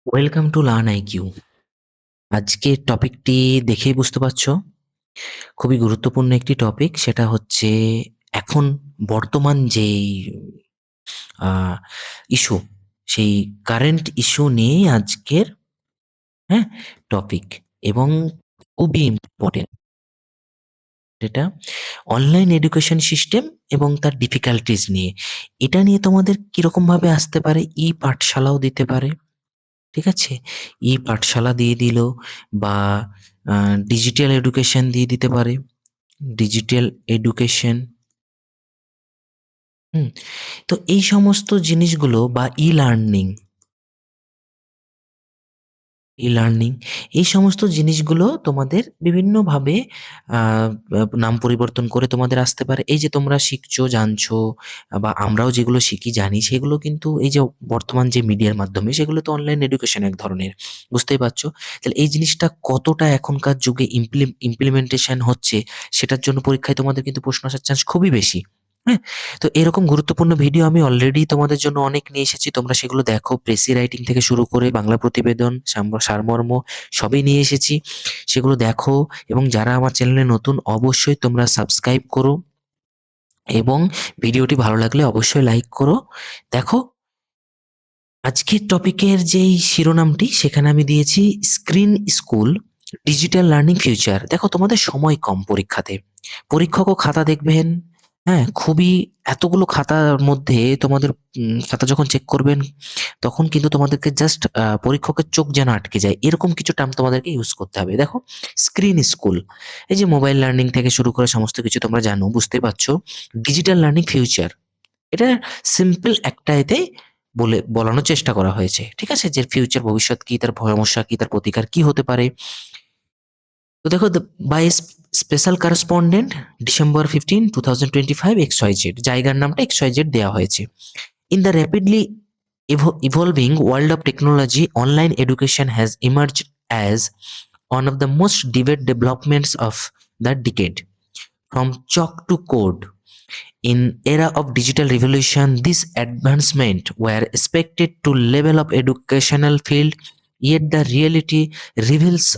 Welcome to learn IQ. আজকের টপিকটি দেখেই বুঝতে পারছো, খুবই গুরুত্বপূর্ণ একটি টপিক। সেটা হচ্ছে এখন বর্তমান যেই ইস্যু, সেই কারেন্ট ইস্যু নিয়েই আজকের হ্যাঁ টপিক। এবং খুবই ইম্পর্টেন্ট এটা অনলাইন এডুকেশন সিস্টেম এবং তার ডিফিকাল্টিজ নিয়ে। এটা নিয়ে তোমাদের কিরকম ভাবে আসতে পারে, ই পাঠশালাও দিতে পারে। ঠিক আছে, ই পাঠশালা দিয়ে দিল বা ডিজিটাল এডুকেশন দিয়ে দিতে পারে। ডিজিটাল এডুকেশন, হুম। তো এই সমস্ত জিনিসগুলো বা ই লার্নিং, ই-লার্নিং এই সমস্ত জিনিসগুলো তোমাদের বিভিন্নভাবে নাম পরিবর্তন করে তোমাদের আসতে পারে। এই যে তোমরা শিখছো, জানছো, বা আমরাও যেগুলো শিখি, জানি, সেগুলো কিন্তু এই যে বর্তমান যে মিডিয়ার মাধ্যমে, সেগুলো তো অনলাইন এডুকেশন এক ধরনের। বুঝতেই পারছো। তাহলে এই জিনিসটা কতটা এখনকার যুগে ইমপ্লিমেন্টেশন হচ্ছে, সেটার জন্য পরীক্ষায় তোমাদের কিন্তু প্রশ্ন আসার চান্স খুবই বেশি। হ্যাঁ, তো এরকম গুরুত্বপূর্ণ ভিডিও আমি অলরেডি তোমাদের জন্য অনেক নিয়ে এসেছি। তোমরা সেগুলো দেখো, প্রেসি রাইটিং থেকে শুরু করে বাংলা প্রতিবেদন, সারমর্ম সবই নিয়ে এসেছি। সেগুলো দেখো, এবং যারা আমার চ্যানেলে নতুন, অবশ্যই তোমরা সাবস্ক্রাইব করো, এবং ভিডিওটি ভালো লাগলে অবশ্যই লাইক করো। দেখো, আজকের টপিকের যেই শিরোনামটি, সেখানে আমি দিয়েছি screen school, digital learning future. দেখো, তোমাদের সময় কম পরীক্ষাতে, পরীক্ষকও খাতা দেখবেন। হ্যাঁ, খুবই এতগুলো খাতার মধ্যে তোমাদের খাতা যখন চেক করবেন, তখন কিন্তু তোমাদেরকে জাস্ট পরীক্ষকের চোখ যেন আটকে যায়, এরকম কিছু টার্ম তোমাদেরকে ইউজ করতে হবে। দেখো, স্ক্রিন স্কুল, এই যে মোবাইল লার্নিং থেকে শুরু করে সমস্ত কিছু তোমরা জানো, বুঝতে পারছো। ডিজিটাল লার্নিং ফিউচার, এটা সিম্পল একটা এতে বলানোর চেষ্টা করা হয়েছে। ঠিক আছে, যে ফিউচার, ভবিষ্যৎ কি, তার সমস্যা কি, তার প্রতিকার কি হতে পারে। তো দেখো, বাই স্পেশাল কারেসপন্ডেন্ট, December 15, 2025, XYZ, জায়গার নামটা XYZ দেওয়া হয়েছে। In the rapidly evolving world of technology, online education has emerged as one of the most debated developments of the decade. From chalk to code, in era of digital revolution, this advancement were expected to level up educational field, yet the reality reveals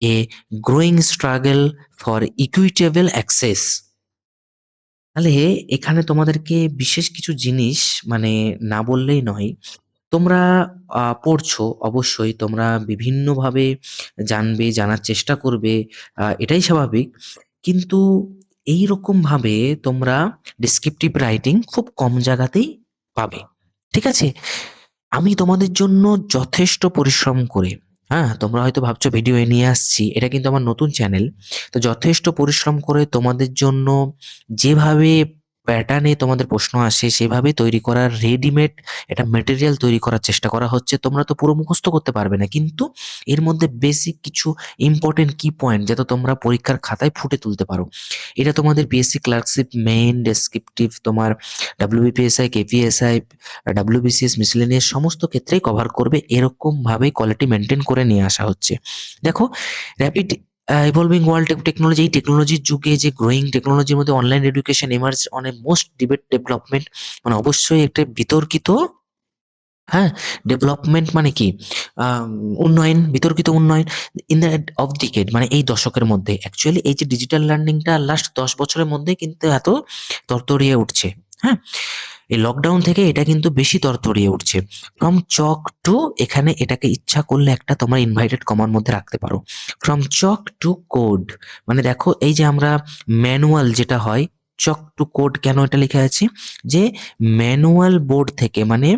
a growing struggle for equitable access. তাহলে এখানে তোমাদেরকে বিশেষ কিছু জিনিস, মানে না বললেই নয়। তোমরা পড়ছো, অবশ্যই তোমরা বিভিন্নভাবে জানবে, জানার চেষ্টা করবে, এটাই স্বাভাবিক। কিন্তু এইরকম ভাবে তোমরা ডেসক্রিপটিভ রাইটিং খুব কম জায়গাতেই পাবে। ঠিক আছে, আমি তোমাদের জন্য যথেষ্ট পরিশ্রম করে, হ্যাঁ, তোমরা হয়তো ভাবছো ভিডিও এ নিয়ে আসছি, এটা কিন্তু আমার নতুন চ্যানেল। তো যথেষ্ট পরিশ্রম করে তোমাদের জন্য যেভাবে প্যাটার্নে তোমাদের প্রশ্ন আসে, সেভাবে তৈরি করার রেডিমেড একটা মেটেরিয়াল তৈরি করার চেষ্টা করা হচ্ছে। তোমরা তো পুরো মুখস্থ করতে পারবে না, কিন্তু এর মধ্যে বেসিক কিছু ইম্পর্টেন্ট কি পয়েন্ট যাতে তোমরা পরীক্ষার খাতায় ফুটে তুলতে পারো, এটা তোমাদের পিএসসি ক্লার্কশিপ, মেইন, ডেসক্রিপটিভ, তোমার ডাব্লিউবিপিএসআই, কেপিএসআই, ডাব্লিউবিসিএস, মিসলেনিয়াস সমস্ত ক্ষেত্রেই কভার করবে। এরকম ভাবে কোয়ালিটি মেনটেন করে নিয়ে আসা হচ্ছে। দেখো, র্যাপিড ইভলভিং ওয়ার্ল্ড টেকনোলজি, এই টেকনোলজির যুগে, যে গ্রোয়িং টেকনোলজির মধ্যে online education emerge on a most debate development, মানে অবশ্যই একটা বিতর্কিত, হ্যাঁ, ডেভেলপমেন্ট মানে কি, আম, উন্নয়ন, বিতর্কিত উন্নয়ন ইন দ্য অফ ডিকেড, মানে এই দশকের মধ্যে। অ্যাকচুয়ালি এই যে ডিজিটাল লার্নিংটা লাস্ট 10 বছরের মধ্যে কিন্তু এত তরতরিয়ে উঠছে। হ্যাঁ, এই লকডাউন থেকে এটা কিন্তু বেশি তরতরিয়ে উঠছে। ফ্রম চক টু, এখানে এটাকে ইচ্ছা করলে একটা তোমরা ইনভাইটেড কমার মধ্যে রাখতে পারো, ফ্রম চক টু কোড। মানে দেখো, এই যে আমরা ম্যানুয়াল যেটা হয়, চক টু কোড কেন এটা লিখে আছে, যে ম্যানুয়াল বোর্ড থেকে, মানে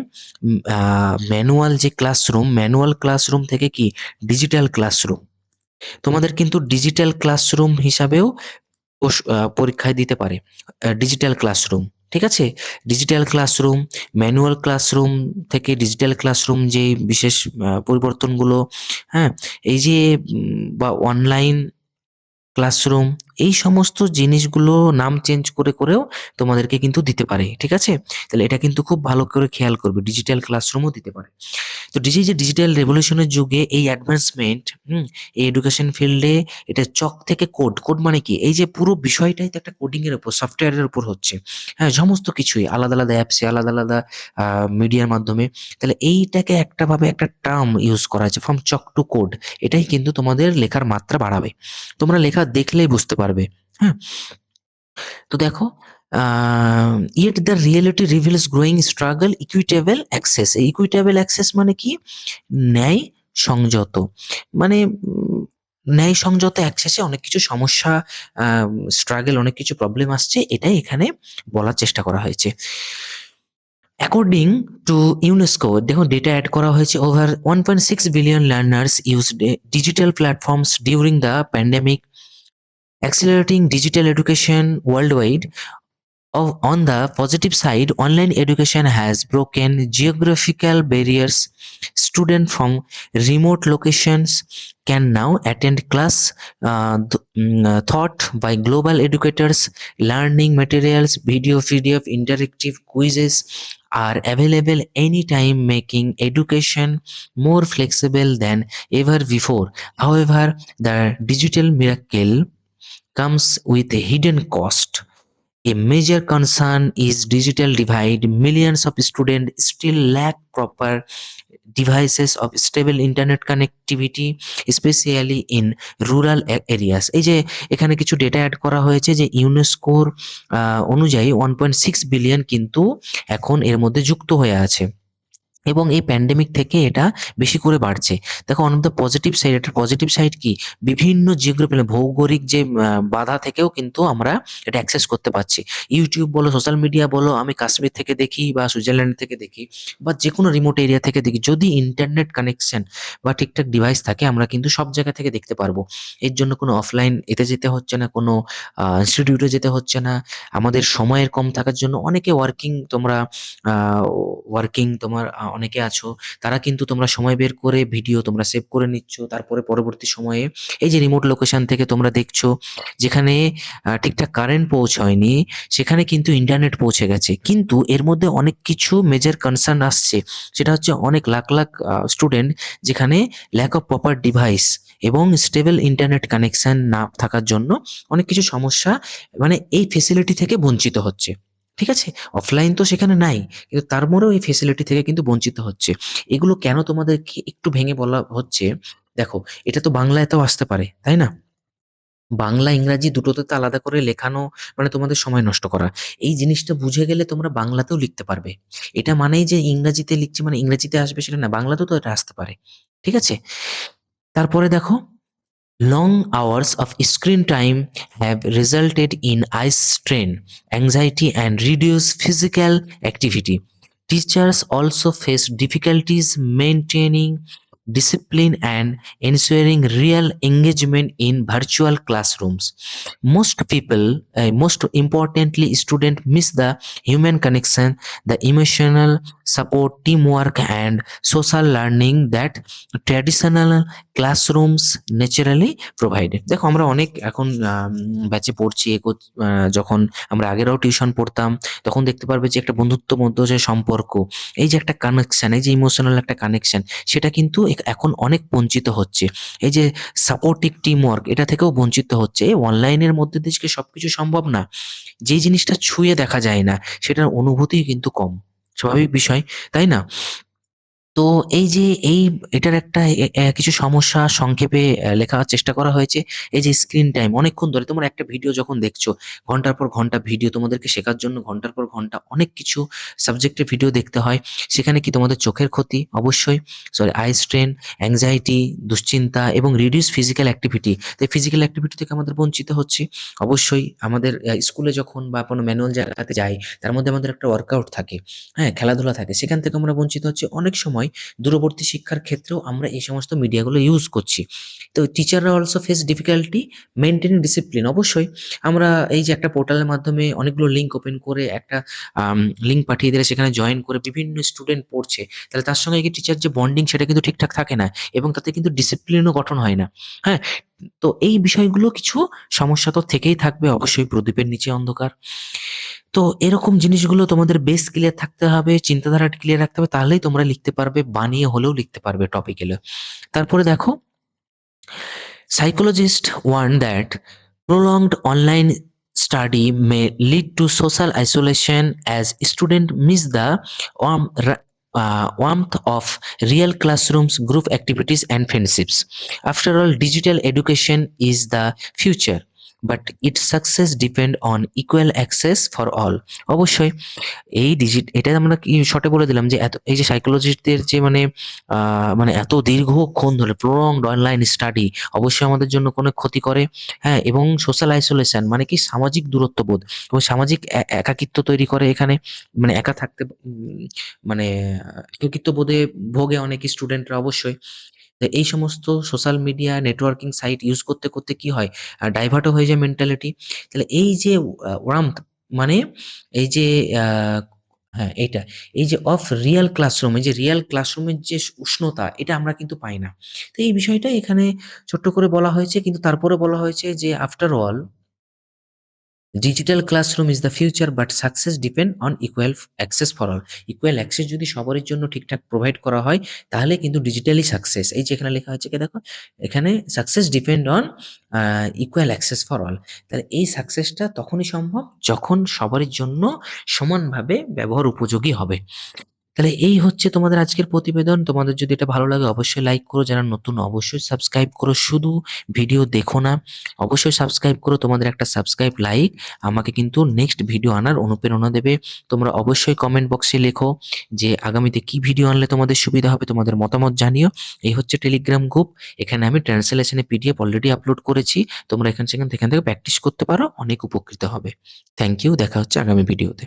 ম্যানুয়াল যে ক্লাসরুম, ম্যানুয়াল ক্লাসরুম থেকে কি ডিজিটাল ক্লাসরুম, তোমাদের কিন্তু ডিজিটাল ক্লাসরুম হিসাবেও পরীক্ষায় দিতে পারে। ডিজিটাল ক্লাসরুম, ঠিক আছে, ডিজিটাল ক্লাসরুম, ম্যানুয়াল ক্লাসরুম থেকে ডিজিটাল ক্লাসরুম, যে বিশেষ পরিবর্তনগুলো, হ্যাঁ, এই যে বা অনলাইন ক্লাসরুম, এই সমস্ত জিনিসগুলো নাম চেঞ্জ করেও তোমাদেরকে কিন্তু দিতে পারে, ঠিক আছে? তাহলে এটা কিন্তু খুব ভালো করে খেয়াল করবে, ডিজিটাল ক্লাসরুমও দিতে পারে। তো যে ডিজিটাল রেভলিউশনের যুগে এই অ্যাডভান্সমেন্ট, এই এডুকেশন ফিল্ডে এটা চক থেকে কোড মানে কি, এই যে পুরো বিষয়টাই তো একটা কোডিং এর উপর, সফটওয়্যারের উপর হচ্ছে। হ্যাঁ, সমস্ত কিছুই আলাদা আলাদা অ্যাপসে আলাদা আলাদা মিডিয়ার মাধ্যমে। তাহলে এইটাকে একটা ভাবে একটা টার্ম ইউজ করা হয়েছে, ফ্রম চক টু কোড। এটাই কিন্তু তোমাদের লেখার মাত্রা বাড়াবে, তোমরা লেখা দেখলেই বুঝতে পারবে। হ্যাঁ, তো দেখো, yet the reality reveals growing struggle, equitable access. Equitable access মানে কি? ন্যায় সংযত, মানে ন্যায় সংযত অ্যাক্সেসে অনেক কিছু সমস্যা, স্ট্রাগল, অনেক কিছু প্রবলেম আসছে, এটাই এখানে বলার চেষ্টা করা হয়েছে। অ্যাকর্ডিং টু ইউনেস্কো, দেখো ডেটা অ্যাড করা হয়েছে, over 1.6 billion learners use digital platforms during the pandemic, accelerating digital education worldwide. On the positive side, online education has broken geographical barriers. Students from remote locations can now attend class taught by global educators. Learning materials, video, PDF, interactive quizzes are available anytime, making education more flexible than ever before. However, the digital miracle comes with a hidden cost. A major concern is digital divide. Millions of students still lack proper devices of stable internet connectivity, especially in rural areas. এই যে এখানে কিছু data add করা হয়েছে, যে ইউনেস্কোর অনুযায়ী 1.6 billion কিন্তু এখন এর মধ্যে যুক্ত হয়ে আছে, এবং এই প্যান্ডেমিক থেকে এটা বেশি করে বাড়ছে। দেখো, অন দ্য পজিটিভ সাইড, এটা পজিটিভ সাইড কি, বিভিন্ন জিওগ্রাফি, ভৌগোলিক যে বাধা থেকেও কিন্তু আমরা এটা অ্যাক্সেস করতে পারছি। ইউটিউব বলো, সোশ্যাল মিডিয়া বলো, আমি কাশ্মীর থেকে দেখি বা সুইজারল্যান্ড থেকে দেখি বা যে কোনো রিমোট এরিয়া থেকে দেখি, যদি ইন্টারনেট কানেকশন বা ঠিকঠাক ডিভাইস থাকে, আমরা কিন্তু সব জায়গা থেকে দেখতে পারবো। এর জন্য কোনো অফলাইন এতে যেতে হচ্ছে না, কোনো ইনস্টিটিউটে যেতে হচ্ছে না। আমাদের সময়ের কম থাকার জন্য অনেকে ওয়ার্কিং, তোমরা ওয়ার্কিং তোমার অনেকে আছো, তারা কিন্তু তোমরা সময় বের করে ভিডিও তোমরা সেভ করে নিচ্ছ, তারপরে পরবর্তী সময়ে এই যে রিমোট লোকেশন থেকে তোমরা দেখছো, যেখানে ঠিকঠাক কারেন্ট পৌঁছয়নি, সেখানে কিন্তু ইন্টারনেট পৌঁছে গেছে। কিন্তু এর মধ্যে অনেক কিছু মেজর কনসার্ন আসছে, সেটা হচ্ছে অনেক লাখ লাখ স্টুডেন্ট, যেখানে ল্যাক অফ প্রপার ডিভাইস এবং স্টেবল ইন্টারনেট কানেকশন না থাকার জন্য অনেক কিছু সমস্যা, মানে এই ফেসিলিটি থেকে বঞ্চিত হচ্ছে। ঠিক আছে, অফলাইন তো সেখানে নাই, কিন্তু তারপরেও এই ফেসিলিটি থেকে কিন্তু বঞ্চিত হচ্ছে। এগুলো কেন তোমাদেরকে একটু ভেঙে বলা হচ্ছে, দেখো, এটা তো বাংলাতেও আসতে পারে, তাই না? বাংলা ইংরাজি দুটোতে তো আলাদা করে লেখানো মানে তোমাদের সময় নষ্ট করা। এই জিনিসটা বুঝে গেলে তোমরা বাংলাতেও লিখতে পারবে। এটা মানেই যে ইংরাজিতে লিখছি মানে ইংরেজিতে আসবে সেটা না, বাংলাতেও তো এটা আসতে পারে। ঠিক আছে? তারপরে দেখো, long hours of screen time have resulted in eye strain, anxiety, and reduced physical activity. Teachers also face difficulties maintaining discipline and ensuring real engagement in virtual classrooms. Most importantly, students miss the human connection, the emotional support, teamwork, and social learning that traditional classrooms naturally provided. দেখো, আমরা অনেক এখন ব্যাচে পড়ছি, যখন আমরা আগেরাও tuition পড়তাম, তখন দেখতে পারবে যে একটা বন্ধুত্ব মধ্যে যে সম্পর্ক, এই যে একটা কানেকশন, এই যে ইমোশনাল একটা কানেকশন, সেটা কিন্তু এখন অনেক বঞ্চিত হচ্ছে। এই যে সাপোর্টিভ টিম ওয়ার্ক, এটা থেকেও বঞ্চিত হচ্ছে। অনলাইনের মধ্যে দিয়ে সবকিছু সম্ভব না, যে জিনিসটা ছুঁয়ে দেখা যায় না সেটার অনুভূতি কিন্তু কম, স্বাভাবিক বিষয়, তাই না? তো এই যে এটার একটা কিছু সমস্যা সংক্ষেপে লেখার চেষ্টা করা হয়েছে। এই যে স্ক্রিন টাইম, অনেকক্ষণ ধরে তোমরা একটা ভিডিও যখন দেখছো, ঘন্টার পর ঘন্টা ভিডিও, তোমাদেরকে শেখার জন্য ঘন্টার পর ঘন্টা অনেক কিছু সাবজেক্টের ভিডিও দেখতে হয়। সেখানে কি তোমাদের চোখের ক্ষতি? অবশ্যই। সরি, আই স্ট্রেন, অ্যাংজাইটি, দুশ্চিন্তা এবং রিডিউস ফিজিক্যাল অ্যাক্টিভিটি। তো ফিজিক্যাল অ্যাক্টিভিটি থেকে আমাদের বঞ্চিত হচ্ছি। অবশ্যই আমাদের স্কুলে যখন বা কোনো ম্যানুয়াল জায়গাতে যাই, তার মধ্যে আমাদের একটা ওয়ার্কআউট থাকে, হ্যাঁ, খেলাধুলা থাকে, সেখান থেকে আমরা বঞ্চিত হচ্ছি। অনেক সময় দূরবর্তী শিক্ষার ক্ষেত্রেও আমরা এই সমস্ত মিডিয়াগুলো ইউজ করছি। তো টিচাররা also face difficulty maintaining discipline. অবশ্যই আমরা এই যে একটা পোর্টালের মাধ্যমে অনেকগুলো লিঙ্ক ওপেন করে একটা লিঙ্ক পাঠিয়ে দিলে সেখানে জয়েন করে বিভিন্ন স্টুডেন্ট পড়ছে, তাহলে তার সঙ্গে কি টিচার যে বন্ডিং সেটা কিন্তু ঠিকঠাক থাকে না, এবং তাতে কিন্তু ডিসিপ্লিনও গঠন হয় না। হ্যাঁ, তো এই বিষয়গুলো কিছু সমস্যা তো থেকেই থাকবে, অবশ্যই প্রদীপের নিচে অন্ধকার। তো এরকম জিনিসগুলো তোমাদের বেস ক্লিয়ার থাকতে হবে, চিন্তাধারাটা ক্লিয়ার রাখতে হবে, তাহলেই তোমরা লিখতে পারবে, বানিয়ে হলেও লিখতে পারবে টপিক্যালি। তারপরে দেখো, psychologists warn that prolonged online study may lead to social isolation as students miss the warmth of real classrooms, group activities, and friendships. After all, digital education is the future, but its success depends on equal access for all. অবশ্যই এটা আমরা কি শর্টে বলে দিলাম যে এই যে সাইকোলজিস্টদের যে মানে এত দীর্ঘক্ষণ ধরে প্রলংড অনলাইন স্টাডি অবশ্যই আমাদের জন্য কোনো ক্ষতি করে। হ্যাঁ, এবং সোশ্যাল আইসোলেশন মানে কি সামাজিক দূরত্ব বোধ এবং সামাজিক একাকিত্ব তৈরি করে এখানে। মানে একা থাকতে মানে একাকিত্ব বোধে ভোগে অনেক স্টুডেন্টরা অবশ্যই। তো এই সমস্ত social media networking site use করতে করতে কি হয়, ডাইভার্টও হয়ে যায় মেন্টালিটি। তাহলে এই যে ওয়ার্মথ মানে এই যে হ্যাঁ এইটা, এই যে অফ রিয়াল ক্লাসরুম, এই যে রিয়াল ক্লাসরুমের যে উষ্ণতা এটা আমরা কিন্তু পাই না। তো এই বিষয়টা এখানে ছোট্ট করে বলা হয়েছে, কিন্তু তারপরে বলা হয়েছে যে after all digital classroom is the future but success depend on equal access for all. Equal access যদি সবারই জন্য ঠিকঠাক প্রোভাইড করা হয় তাহলে কিন্তু ডিজিটালি সাকসেস। এই যে এখানে লেখা হয়েছে কি দেখো, এখানে success depend on equal access for all. তাহলে এই সাকসেসটা তখনই সম্ভব যখন সবারই জন্য সমানভাবে ব্যবহার উপযোগী হবে। তাহলে এই হচ্ছে তোমাদের আজকের প্রতিবেদন। তোমাদের যদি এটা ভালো লাগে অবশ্যই লাইক করো, যারা নতুন অবশ্যই সাবস্ক্রাইব করো, শুধু ভিডিও দেখো না, অবশ্যই সাবস্ক্রাইব করো। তোমাদের একটা সাবস্ক্রাইব লাইক আমাকে কিন্তু নেক্সট ভিডিও আনার অনুপ্রেরণা দেবে। তোমরা অবশ্যই কমেন্ট বক্সে লেখো যে আগামীতে কি ভিডিও আনলে তোমাদের সুবিধা হবে, তোমাদের মতামত জানিও। এই হচ্ছে টেলিগ্রাম গ্রুপ, এখানে আমি ট্রান্সলেশনে পিডিএফ অলরেডি আপলোড করেছি, তোমরা এখান থেকে প্র্যাকটিস করতে পারো, অনেক উপকৃত হবে। থ্যাংক ইউ, দেখা হচ্ছে আগামী ভিডিওতে।